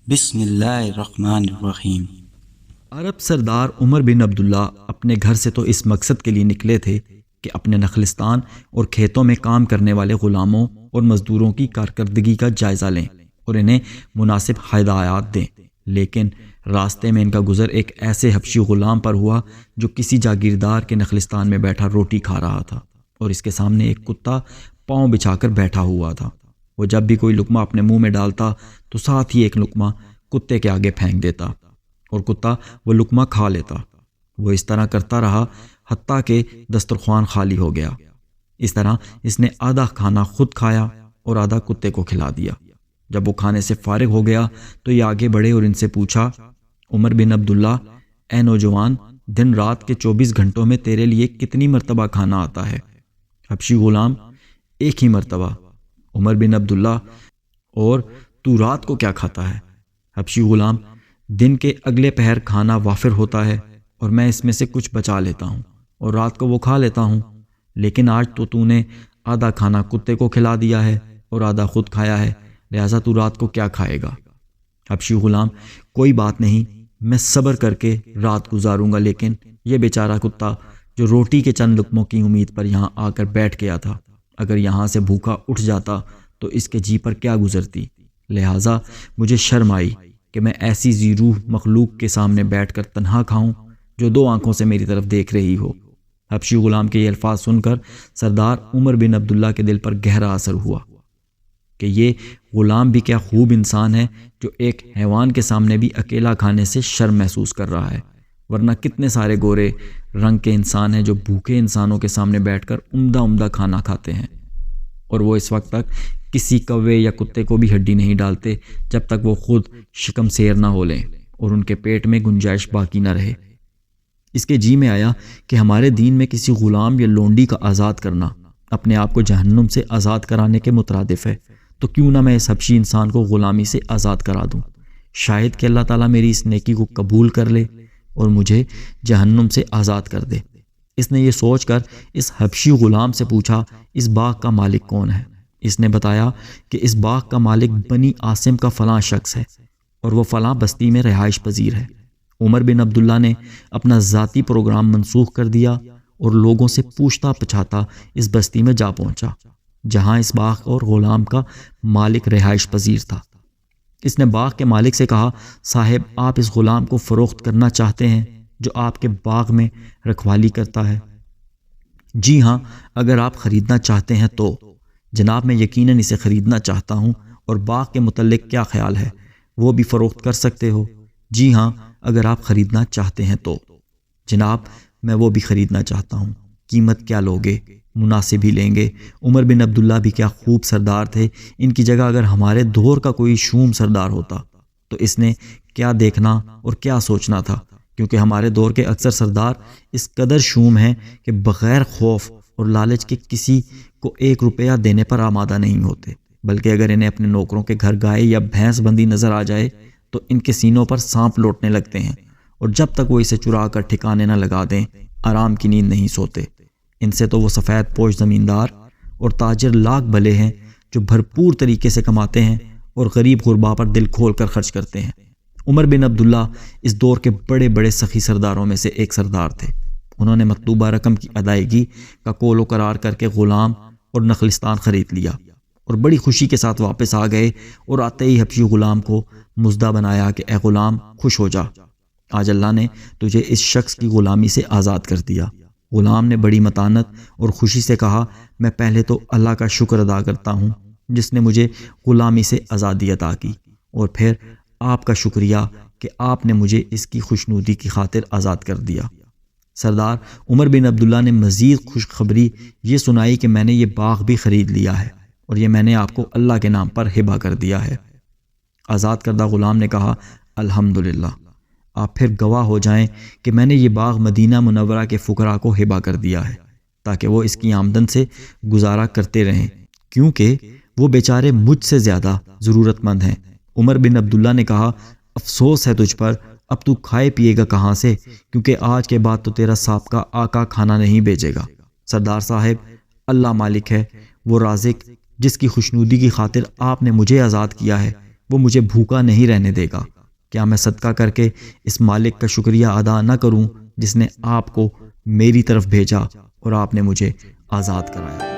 بسم اللہ الرحمن الرحیم۔ عرب سردار عمر بن عبداللہ اپنے گھر سے تو اس مقصد کے لیے نکلے تھے کہ اپنے نخلستان اور کھیتوں میں کام کرنے والے غلاموں اور مزدوروں کی کارکردگی کا جائزہ لیں اور انہیں مناسب ہدایات دیں، لیکن راستے میں ان کا گزر ایک ایسے حبشی غلام پر ہوا جو کسی جاگیردار کے نخلستان میں بیٹھا روٹی کھا رہا تھا، اور اس کے سامنے ایک کتا پاؤں بچھا کر بیٹھا ہوا تھا۔ وہ جب بھی کوئی لقمہ اپنے منہ میں ڈالتا تو ساتھ ہی ایک لقمہ کتے کے آگے پھینک دیتا اور کتا وہ لقمہ کھا لیتا۔ وہ اس طرح کرتا رہا حتیٰ کہ دسترخوان خالی ہو گیا۔ اس طرح اس نے آدھا کھانا خود کھایا اور آدھا کتے کو کھلا دیا۔ جب وہ کھانے سے فارغ ہو گیا تو یہ آگے بڑھے اور ان سے پوچھا، عمر بن عبداللہ، اے نوجوان، دن رات کے 24 گھنٹوں میں تیرے لیے کتنی مرتبہ کھانا آتا ہے؟ حبشی غلام، ایک ہی مرتبہ۔ عمر بن عبداللہ، اور تو رات کو کیا کھاتا ہے؟ حبشی غلام، دن کے اگلے پہر کھانا وافر ہوتا ہے اور میں اس میں سے کچھ بچا لیتا ہوں اور رات کو وہ کھا لیتا ہوں، لیکن آج تو نے آدھا کھانا کتے کو کھلا دیا ہے اور آدھا خود کھایا ہے، لہٰذا تو رات کو کیا کھائے گا؟ حبشی غلام، کوئی بات نہیں، میں صبر کر کے رات گزاروں گا، لیکن یہ بیچارہ کتا جو روٹی کے چند لقموں کی امید پر یہاں آ کر بیٹھ گیا تھا، اگر یہاں سے بھوکا اٹھ جاتا تو اس کے جی پر کیا گزرتی؟ لہٰذا مجھے شرم آئی کہ میں ایسی ذی روح مخلوق کے سامنے بیٹھ کر تنہا کھاؤں جو 2 آنکھوں سے میری طرف دیکھ رہی ہو۔ حبشی غلام کے یہ الفاظ سن کر سردار عمر بن عبداللہ کے دل پر گہرا اثر ہوا کہ یہ غلام بھی کیا خوب انسان ہے جو ایک حیوان کے سامنے بھی اکیلا کھانے سے شرم محسوس کر رہا ہے، ورنہ کتنے سارے گورے رنگ کے انسان ہیں جو بھوکے انسانوں کے سامنے بیٹھ کر عمدہ کھانا کھاتے ہیں، اور وہ اس وقت تک کسی کوے یا کتے کو بھی ہڈی نہیں ڈالتے جب تک وہ خود شکم سیر نہ ہو لیں اور ان کے پیٹ میں گنجائش باقی نہ رہے۔ اس کے جی میں آیا کہ ہمارے دین میں کسی غلام یا لونڈی کا آزاد کرنا اپنے آپ کو جہنم سے آزاد کرانے کے مترادف ہے، تو کیوں نہ میں اس حبشی انسان کو غلامی سے آزاد کرا دوں؟ شاید کہ اللہ تعالیٰ میری اس نیکی کو قبول کر لے اور مجھے جہنم سے آزاد کر دے۔ اس نے یہ سوچ کر اس حبشی غلام سے پوچھا، اس باغ کا مالک کون ہے؟ اس نے بتایا کہ اس باغ کا مالک بنی عاصم کا فلاں شخص ہے اور وہ فلاں بستی میں رہائش پذیر ہے۔ عمر بن عبداللہ نے اپنا ذاتی پروگرام منسوخ کر دیا اور لوگوں سے پوچھتا پچھاتا اس بستی میں جا پہنچا جہاں اس باغ اور غلام کا مالک رہائش پذیر تھا۔ اس نے باغ کے مالک سے کہا، صاحب، آپ اس غلام کو فروخت کرنا چاہتے ہیں جو آپ کے باغ میں رکھوالی کرتا ہے؟ جی ہاں، اگر آپ خریدنا چاہتے ہیں تو جناب، میں یقیناً اسے خریدنا چاہتا ہوں، اور باغ کے متعلق کیا خیال ہے؟ وہ بھی فروخت کر سکتے ہو؟ جی ہاں، اگر آپ خریدنا چاہتے ہیں تو جناب، میں وہ بھی خریدنا چاہتا ہوں۔ قیمت کیا لوگے؟ مناسب ہی لیں گے۔ عمر بن عبداللہ بھی کیا خوب سردار تھے، ان کی جگہ اگر ہمارے دور کا کوئی شوم سردار ہوتا تو اس نے کیا دیکھنا اور کیا سوچنا تھا، کیونکہ ہمارے دور کے اکثر سردار اس قدر شوم ہیں کہ بغیر خوف اور لالچ کے کسی کو 1 روپیہ دینے پر آمادہ نہیں ہوتے، بلکہ اگر انہیں اپنے نوکروں کے گھر گائے یا بھینس بندی نظر آ جائے تو ان کے سینوں پر سانپ لوٹنے لگتے ہیں، اور جب تک وہ اسے چرا کر ٹھکانے نہ لگا دیں آرام کی نیند نہیں سوتے۔ ان سے تو وہ سفید پوش زمیندار اور تاجر لاکھ بھلے ہیں جو بھرپور طریقے سے کماتے ہیں اور غریب غربا پر دل کھول کر خرچ کرتے ہیں۔ عمر بن عبداللہ اس دور کے بڑے سخی سرداروں میں سے ایک سردار تھے۔ انہوں نے مطلوبہ رقم کی ادائیگی کا قول و قرار کر کے غلام اور نخلستان خرید لیا اور بڑی خوشی کے ساتھ واپس آ گئے، اور آتے ہی حبشی غلام کو مزدہ بنایا کہ اے غلام، خوش ہو جا، آج اللہ نے تجھے اس شخص کی غلامی سے آزاد کر دیا۔ غلام نے بڑی متانت اور خوشی سے کہا، میں پہلے تو اللہ کا شکر ادا کرتا ہوں جس نے مجھے غلامی سے آزادی عطا کی، اور پھر آپ کا شکریہ کہ آپ نے مجھے اس کی خوشنودی کی خاطر آزاد کر دیا۔ سردار عمر بن عبداللہ نے مزید خوشخبری یہ سنائی کہ میں نے یہ باغ بھی خرید لیا ہے اور یہ میں نے آپ کو اللہ کے نام پر ہبہ کر دیا ہے۔ آزاد کردہ غلام نے کہا، الحمدللہ، آپ پھر گواہ ہو جائیں کہ میں نے یہ باغ مدینہ منورہ کے فقراء کو ہبہ کر دیا ہے تاکہ وہ اس کی آمدن سے گزارا کرتے رہیں، کیونکہ وہ بیچارے مجھ سے زیادہ ضرورت مند ہیں۔ عمر بن عبداللہ نے کہا، افسوس ہے تجھ پر، اب تو کھائے پیے گا کہاں سے، کیونکہ آج کے بعد تو تیرا سابقہ آقا کھانا نہیں بیچے گا۔ سردار صاحب، اللہ مالک ہے، وہ رازق جس کی خوشنودی کی خاطر آپ نے مجھے آزاد کیا ہے، وہ مجھے بھوکا نہیں رہنے دے گا۔ کیا میں صدقہ کر کے اس مالک کا شکریہ ادا نہ کروں جس نے آپ کو میری طرف بھیجا اور آپ نے مجھے آزاد کرایا؟